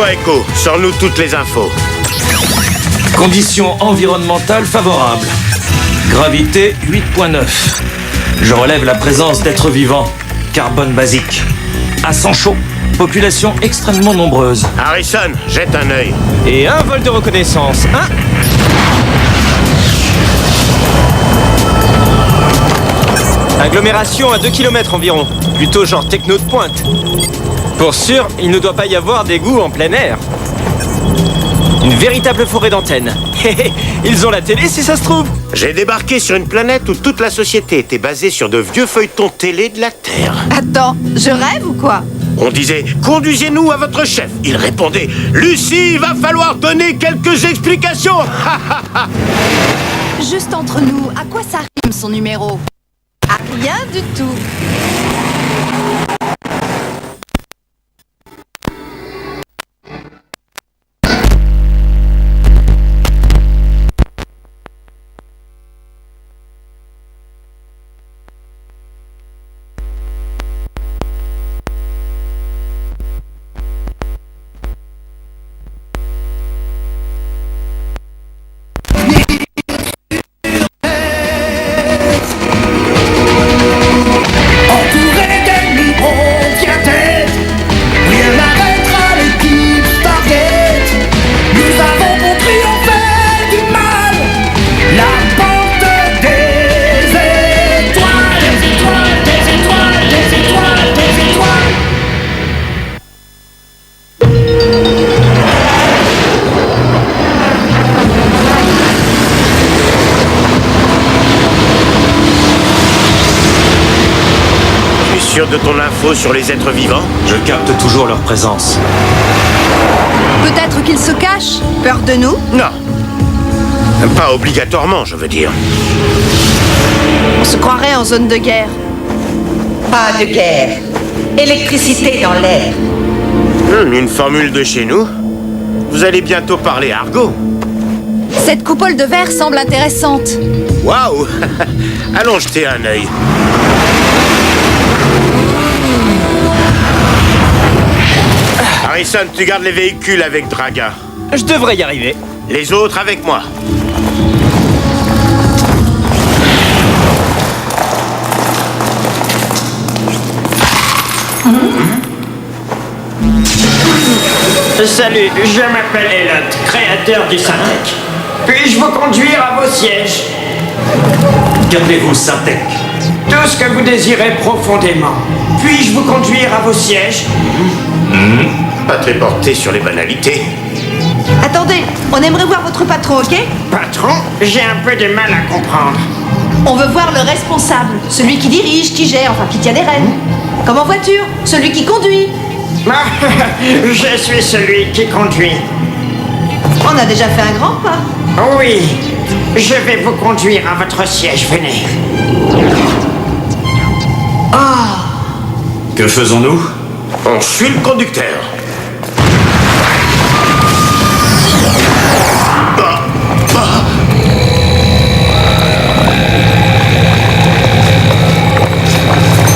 toi, Echo, sors-nous toutes les infos. Conditions environnementales favorables. Gravité 8.9. Je relève la présence d'êtres vivants. Carbone basique. À sang chaud. Population extrêmement nombreuse. Harrison, jette un œil. Et un vol de reconnaissance, hein? Agglomération à 2 km environ. Plutôt genre techno de pointe. Pour sûr, il ne doit pas y avoir d'égout en plein air. Une véritable forêt d'antennes. Ils ont la télé si ça se trouve. J'ai débarqué sur une planète où toute la société était basée sur de vieux feuilletons télé de la Terre. Attends, je rêve ou quoi? On disait « Conduisez-nous à votre chef ». Il répondait « Lucie, il va falloir donner quelques explications !» Juste entre nous, à quoi ça rime son numéro? À rien du tout. Sûr de ton info sur les êtres vivants? Je capte toujours leur présence. Peut-être qu'ils se cachent? Peur de nous? Non. Pas obligatoirement, je veux dire. On se croirait en zone de guerre. Pas de guerre. Électricité dans l'air. Une formule de chez nous? Vous allez bientôt parler argot. Cette coupole de verre semble intéressante. Waouh! Allons jeter un œil. Harrison, tu gardes les véhicules avec Draga. Je devrais y arriver. Les autres avec moi. Salut, je m'appelle Elliot, créateur du Syntec. Puis-je vous conduire à vos sièges? Calmez-vous, Syntec. Tout ce que vous désirez profondément. Puis-je vous conduire à vos sièges? Pas très porté sur les banalités. Attendez, on aimerait voir votre patron, ok? Patron, j'ai un peu de mal à comprendre. On veut voir le responsable, celui qui dirige, qui gère, enfin qui tient les rênes. Comme en voiture, celui qui conduit. Je suis celui qui conduit. On a déjà fait un grand pas. Oui, je vais vous conduire à votre siège, venez. Que faisons-nous? On suit le conducteur.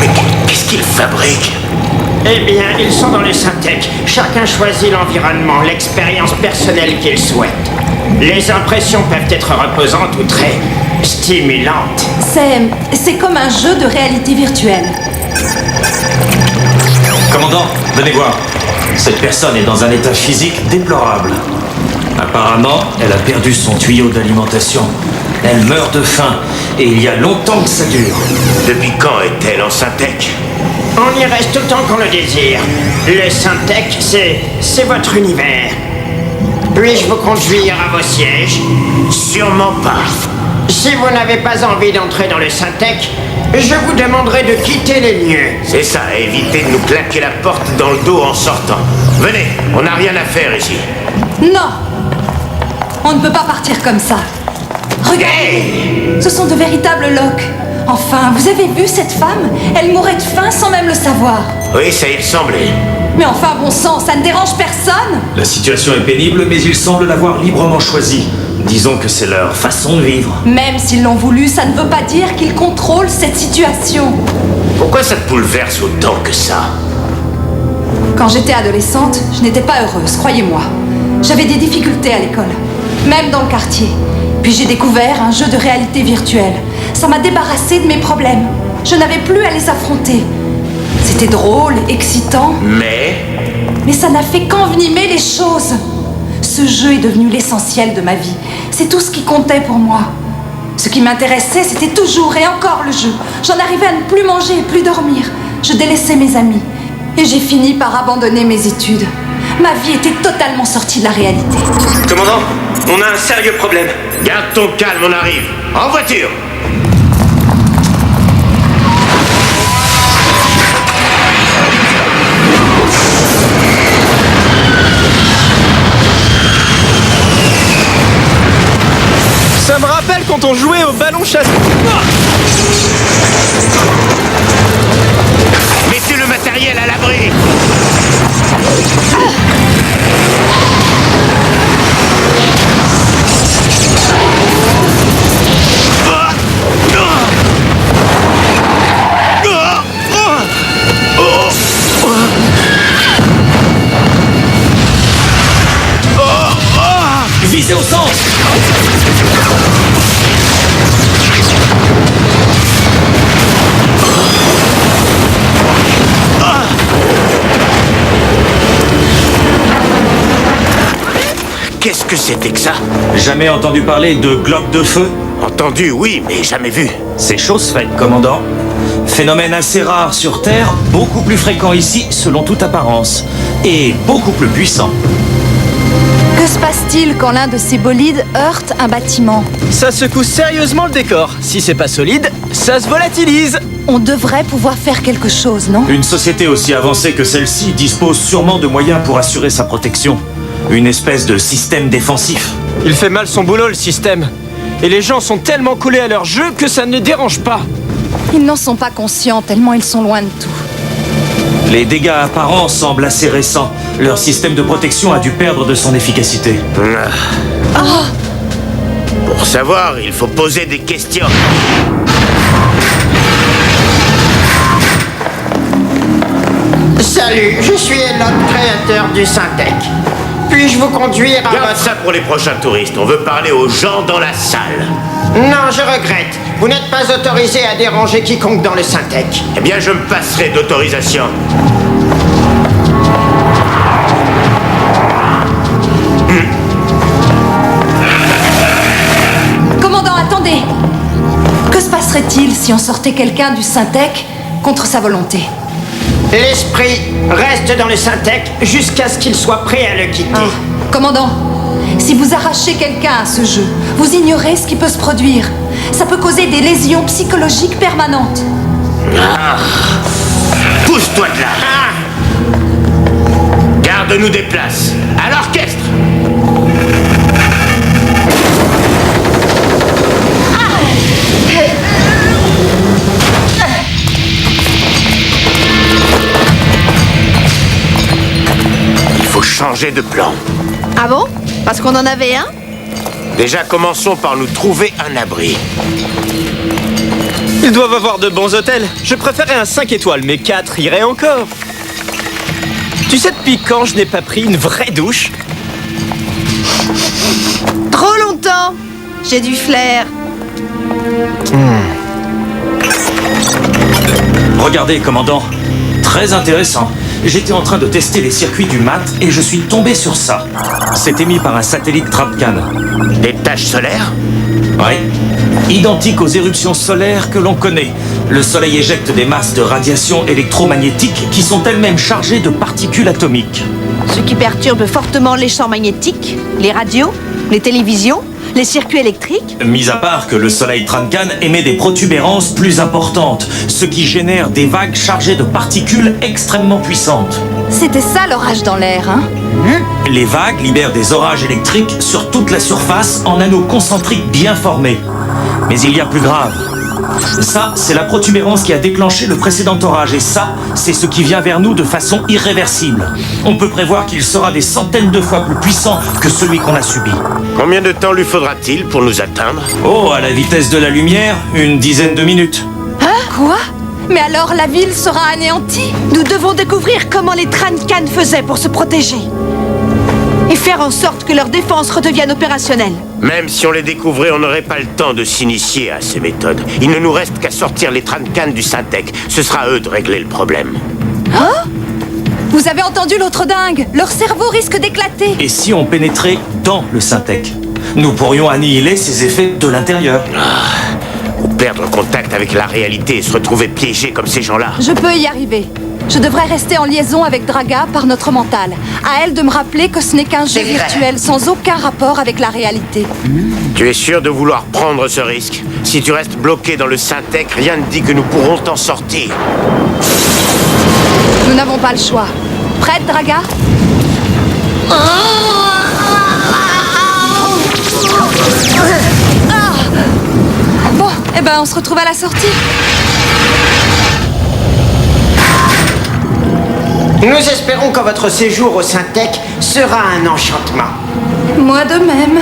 Mais qu'est-ce qu'il fabrique? Eh bien, ils sont dans le Syntec. Chacun choisit l'environnement, l'expérience personnelle qu'il souhaite. Les impressions peuvent être reposantes ou très stimulantes. C'est comme un jeu de réalité virtuelle. Commandant, venez voir. Cette personne est dans un état physique déplorable. Apparemment, elle a perdu son tuyau d'alimentation. Elle meurt de faim, et il y a longtemps que ça dure. Depuis quand est-elle en Syntec? On y reste autant qu'on le désire. Le Syntec, c'est votre univers. Puis-je vous conduire à vos sièges? Sûrement pas. Si vous n'avez pas envie d'entrer dans le Syntec, je vous demanderai de quitter les lieux. C'est ça, évitez de nous claquer la porte dans le dos en sortant. Venez, on n'a rien à faire ici. Non! On ne peut pas partir comme ça. Regardez! Ce sont de véritables loques. Enfin, vous avez vu cette femme? Elle mourait de faim sans même le savoir. Oui, ça y ressemblait. Mais enfin, bon sang, ça ne dérange personne? La situation est pénible, mais ils semblent l'avoir librement choisie. Disons que c'est leur façon de vivre. Même s'ils l'ont voulu, ça ne veut pas dire qu'ils contrôlent cette situation. Pourquoi ça te bouleverse autant que ça? Quand j'étais adolescente, je n'étais pas heureuse, croyez-moi. J'avais des difficultés à l'école, même dans le quartier. Puis j'ai découvert un jeu de réalité virtuelle. Ça m'a débarrassée de mes problèmes. Je n'avais plus à les affronter. C'était drôle, excitant. Mais ça n'a fait qu'envenimer les choses. Ce jeu est devenu l'essentiel de ma vie. C'est tout ce qui comptait pour moi. Ce qui m'intéressait, c'était toujours et encore le jeu. J'en arrivais à ne plus manger et plus dormir. Je délaissais mes amis. Et j'ai fini par abandonner mes études. Ma vie était totalement sortie de la réalité. Commandant, on a un sérieux problème. Garde ton calme, on arrive. En voiture. Ça me rappelle quand on jouait au ballon chasse. Mettez le matériel à l'abri. Visez au centre. Qu'est-ce que c'était que ça? Jamais entendu parler de globe de feu? Entendu, oui, mais jamais vu. C'est chose faite, commandant. Phénomène assez rare sur Terre, beaucoup plus fréquent ici, selon toute apparence. Et beaucoup plus puissant. Que se passe-t-il quand l'un de ces bolides heurte un bâtiment? Ça secoue sérieusement le décor. Si c'est pas solide, ça se volatilise. On devrait pouvoir faire quelque chose, non? Une société aussi avancée que celle-ci dispose sûrement de moyens pour assurer sa protection. Une espèce de système défensif. Il fait mal son boulot, le système. Et les gens sont tellement collés à leur jeu que ça ne les dérange pas. Ils n'en sont pas conscients tellement ils sont loin de tout. Les dégâts apparents semblent assez récents. Leur système de protection a dû perdre de son efficacité. Pour savoir, il faut poser des questions. Salut, je suis Elon, créateur du Syntec. Puis-je vous conduire à Garde votre... ça pour les prochains touristes. On veut parler aux gens dans la salle. Non, je regrette. Vous n'êtes pas autorisé à déranger quiconque dans le Syntec. Eh bien, je me passerai d'autorisation. Commandant, attendez! Que se passerait-il si on sortait quelqu'un du Syntec contre sa volonté? L'esprit reste dans le Syntec jusqu'à ce qu'il soit prêt à le quitter. Commandant, si vous arrachez quelqu'un à ce jeu, vous ignorez ce qui peut se produire. Ça peut causer des lésions psychologiques permanentes. Pousse-toi de là. Garde-nous des places. À l'orchestre. Il faut changer de plan. Ah bon? Parce qu'on en avait un? Déjà, commençons par nous trouver un abri. Ils doivent avoir de bons hôtels. Je préférais un 5 étoiles, mais 4 irait encore. Tu sais depuis quand je n'ai pas pris une vraie douche? Trop longtemps! J'ai du flair. Regardez, commandant. Très intéressant. J'étais en train de tester les circuits du MAT et je suis tombé sur ça. C'est émis par un satellite Travcan. Des taches solaires? Oui. Identique aux éruptions solaires que l'on connaît. Le Soleil éjecte des masses de radiation électromagnétique qui sont elles-mêmes chargées de particules atomiques. Ce qui perturbe fortement les champs magnétiques, les radios, les télévisions, les circuits électriques. Mis à part que le Soleil Travcan émet des protubérances plus importantes, ce qui génère des vagues chargées de particules extrêmement puissantes. C'était ça l'orage dans l'air, hein? Les vagues libèrent des orages électriques sur toute la surface en anneaux concentriques bien formés. Mais il y a plus grave. Ça, c'est la protubérance qui a déclenché le précédent orage, et ça, c'est ce qui vient vers nous de façon irréversible. On peut prévoir qu'il sera des centaines de fois plus puissant que celui qu'on a subi. Combien de temps lui faudra-t-il pour nous atteindre? Oh, à la vitesse de la lumière, une dizaine de minutes. Quoi? Mais alors la ville sera anéantie? Nous devons découvrir comment les Trancan faisaient pour se protéger. Et faire en sorte que leur défense redevienne opérationnelle. Même si on les découvrait, on n'aurait pas le temps de s'initier à ces méthodes. Il ne nous reste qu'à sortir les Trancan du Syntec. Ce sera à eux de régler le problème. Hein? Vous avez entendu l'autre dingue? Leur cerveau risque d'éclater. Et si on pénétrait dans le Syntec? Nous pourrions annihiler ses effets de l'intérieur. Ou perdre contact avec la réalité et se retrouver piégés comme ces gens-là. Je peux y arriver. Je devrais rester en liaison avec Draga par notre mental. À elle de me rappeler que ce n'est qu'un jeu C'est vrai. virtuel sans aucun rapport avec la réalité. Tu es sûr de vouloir prendre ce risque? Si tu restes bloqué dans le Syntec, rien ne dit que nous pourrons t'en sortir. Nous n'avons pas le choix. Prête, Draga? Bon, eh ben on se retrouve à la sortie. Nous espérons que votre séjour au Syntec sera un enchantement. Moi de même.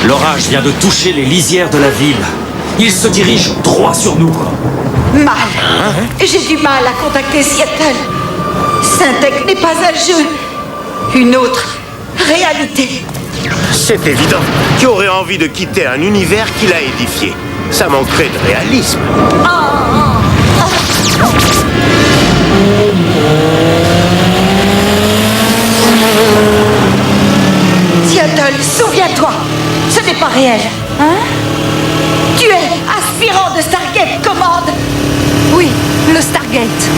L'orage vient de toucher les lisières de la ville. Il se dirige droit sur nous. Mal. J'ai du mal à contacter Seattle. Syntec n'est pas un jeu. Une autre réalité. C'est évident. Qui aurait envie de quitter un univers qu'il a édifié? Ça manquerait de réalisme. Seattle, souviens-toi. Ce n'est pas réel. Hein? Tu es aspirant de Stargate Command. Oui, le Stargate.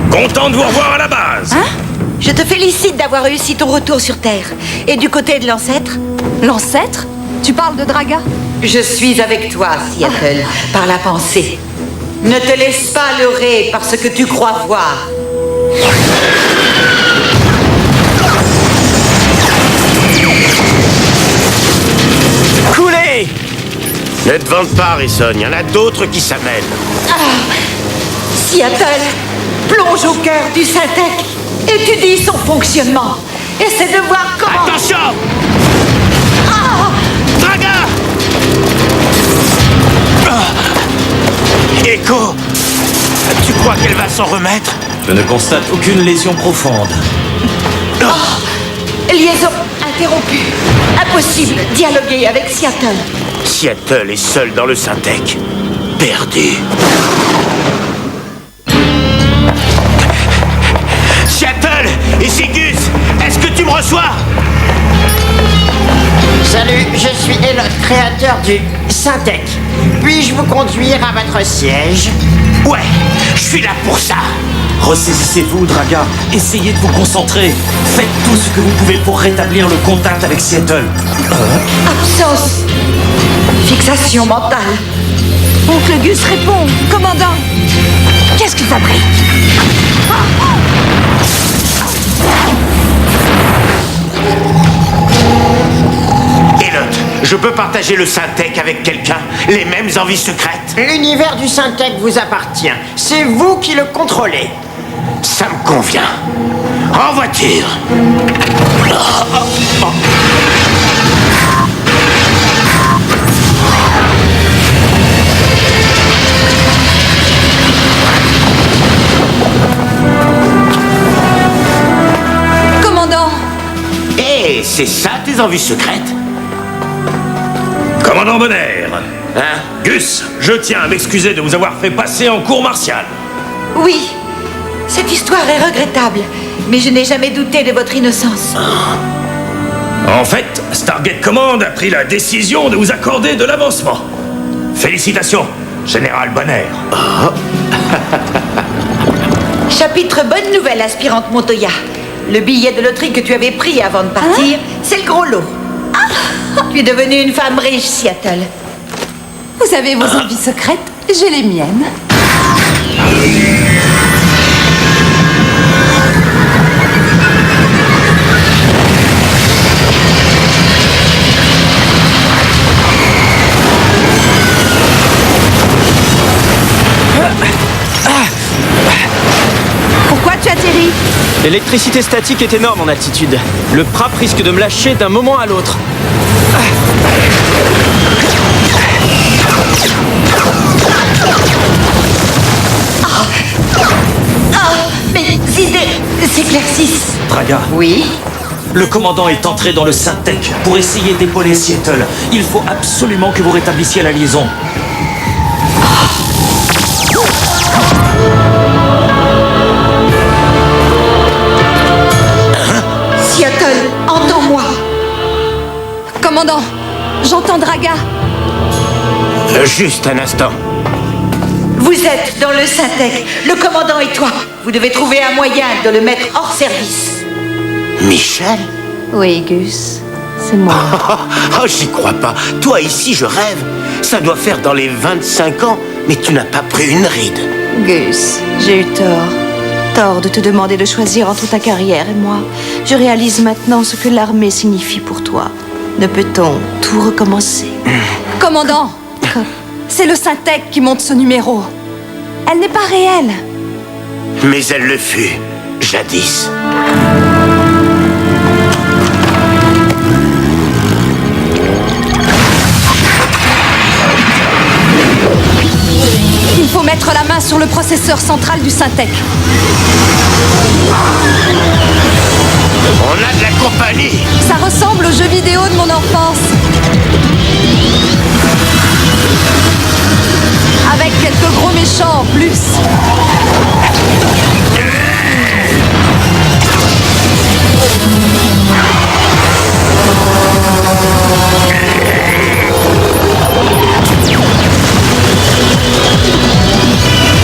Content de vous revoir à la base. Je te félicite d'avoir réussi ton retour sur Terre. Et du côté de l'ancêtre? L'ancêtre? Tu parles de Draga? Je suis avec toi, Seattle, par la pensée. Ne te laisse pas leurrer par ce que tu crois voir. Coulez! Ne te vante pas, Harrison. Il y en a d'autres qui s'amènent. Seattle, plonge au cœur du Syntec. Étudie son fonctionnement. Essaie de voir comment... Attention! Draga! Echo! Tu crois qu'elle va s'en remettre? Je ne constate aucune lésion profonde. Liaison interrompue. Impossible de dialoguer avec Seattle. Seattle est seule dans le Syntec. Perdu. Seattle! Ici Gus! Est-ce que tu me reçois? Salut, je suis Elot, créateur du Syntec. Puis-je vous conduire à votre siège? Ouais, je suis là pour ça. Ressaisissez-vous, Draga. Essayez de vous concentrer. Faites tout ce que vous pouvez pour rétablir le contact avec Seattle. Absence. Fixation mentale. Oncle Gus répond. Commandant, qu'est-ce qu'il fabrique? Elot, je peux partager le Syntec avec quelqu'un? Les mêmes envies secrètes? L'univers du Syntec vous appartient. C'est vous qui le contrôlez. Ça me convient. En voiture. Commandant! Hé, c'est ça tes envies secrètes? Commandant Bonner. Hein? Gus, je tiens à m'excuser de vous avoir fait passer en cours martial. Oui, cette histoire est regrettable, mais je n'ai jamais douté de votre innocence. En fait, Stargate Command a pris la décision de vous accorder de l'avancement. Félicitations, Général Bonner. Chapitre bonne nouvelle, aspirante Montoya. Le billet de loterie que tu avais pris avant de partir, c'est le gros lot. Tu es devenue une femme riche, Seattle. Vous avez vos envies secrètes, j'ai les miennes. L'électricité statique est énorme en altitude. Le PRAP risque de me lâcher d'un moment à l'autre. Mes idées s'éclaircissent. Draga, Oui? le commandant est entré dans le Syntec pour essayer d'épauler Seattle. Il faut absolument que vous rétablissiez la liaison. Seattle, entends-moi. Commandant, j'entends Draga. Juste un instant. Vous êtes dans le Syntec, le commandant et toi. Vous devez trouver un moyen de le mettre hors service. Michel? Oui, Gus, c'est moi. Oh, j'y crois pas. Toi, ici, je rêve. Ça doit faire dans les 25 ans, mais tu n'as pas pris une ride. Gus, j'ai eu tort. Tort de te demander de choisir entre ta carrière et moi. Je réalise maintenant ce que l'armée signifie pour toi. Ne peut-on tout recommencer? Commandant, c'est le Syntec qui monte ce numéro. Elle n'est pas réelle. Mais elle le fut, jadis. Il faut mettre la main sur le processeur central du Syntec. On a de la compagnie. Ça ressemble aux jeux vidéo de mon enfance. Avec quelques gros méchants en plus.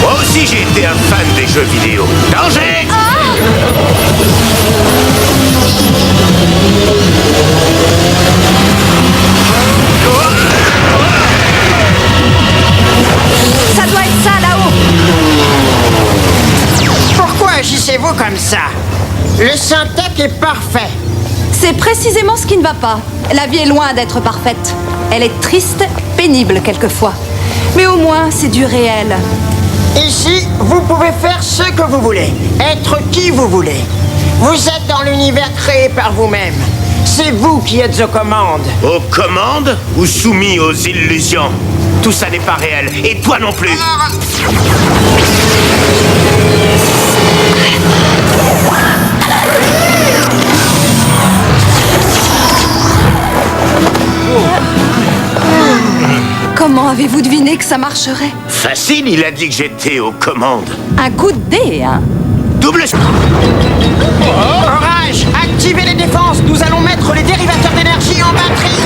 Moi aussi, j'ai été un fan des jeux vidéo. Danger! Ça doit être ça là-haut. Pourquoi agissez-vous comme ça? Le Syntec est parfait. C'est précisément ce qui ne va pas. La vie est loin d'être parfaite. Elle est triste, pénible quelquefois. Mais au moins, c'est du réel. Ici, vous pouvez faire ce que vous voulez, être qui vous voulez. Vous êtes dans l'univers créé par vous-même. C'est vous qui êtes aux commandes. Aux commandes ou soumis aux illusions? Tout ça n'est pas réel, et toi non plus. Comment avez-vous deviné que ça marcherait? Facile, il a dit que j'étais aux commandes. Un coup de dé, hein? Double... Orage, activez les défenses. Nous allons mettre les dérivateurs d'énergie en batterie.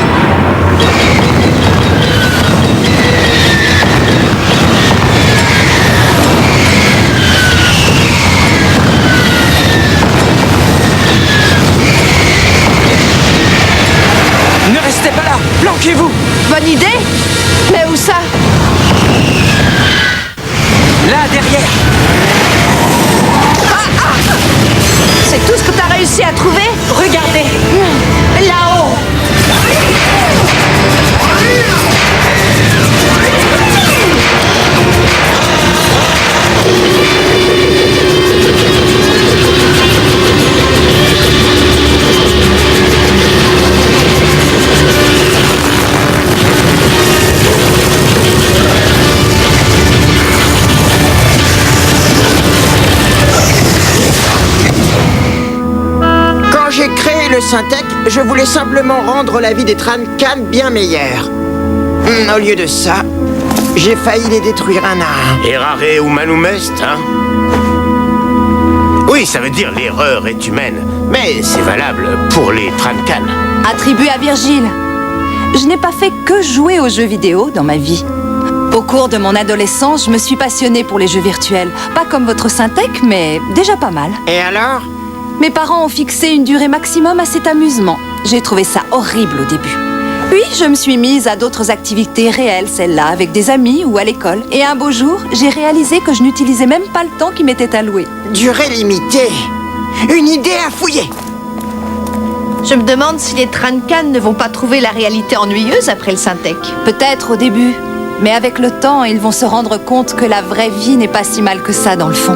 Ne restez pas là! Planquez-vous! Bonne idée? Mais où ça? Là, derrière! C'est tout ce que t'as réussi à trouver? Regardez, là-haut. Quand j'ai créé le Syntec, je voulais simplement rendre la vie des Trancan bien meilleure. Au lieu de ça, j'ai failli les détruire un à un. Errare humanum est, hein? Oui, ça veut dire l'erreur est humaine, mais c'est valable pour les Trancan. Attribué à Virgile. Je n'ai pas fait que jouer aux jeux vidéo dans ma vie. Au cours de mon adolescence, je me suis passionnée pour les jeux virtuels. Pas comme votre Syntec, mais déjà pas mal. Et alors? Mes parents ont fixé une durée maximum à cet amusement. J'ai trouvé ça horrible au début. Puis, je me suis mise à d'autres activités réelles, celles-là, avec des amis ou à l'école. Et un beau jour, j'ai réalisé que je n'utilisais même pas le temps qui m'était alloué. Durée limitée. Une idée à fouiller. Je me demande si les Trancan ne vont pas trouver la réalité ennuyeuse après le Syntec. Peut-être au début, mais avec le temps, ils vont se rendre compte que la vraie vie n'est pas si mal que ça dans le fond.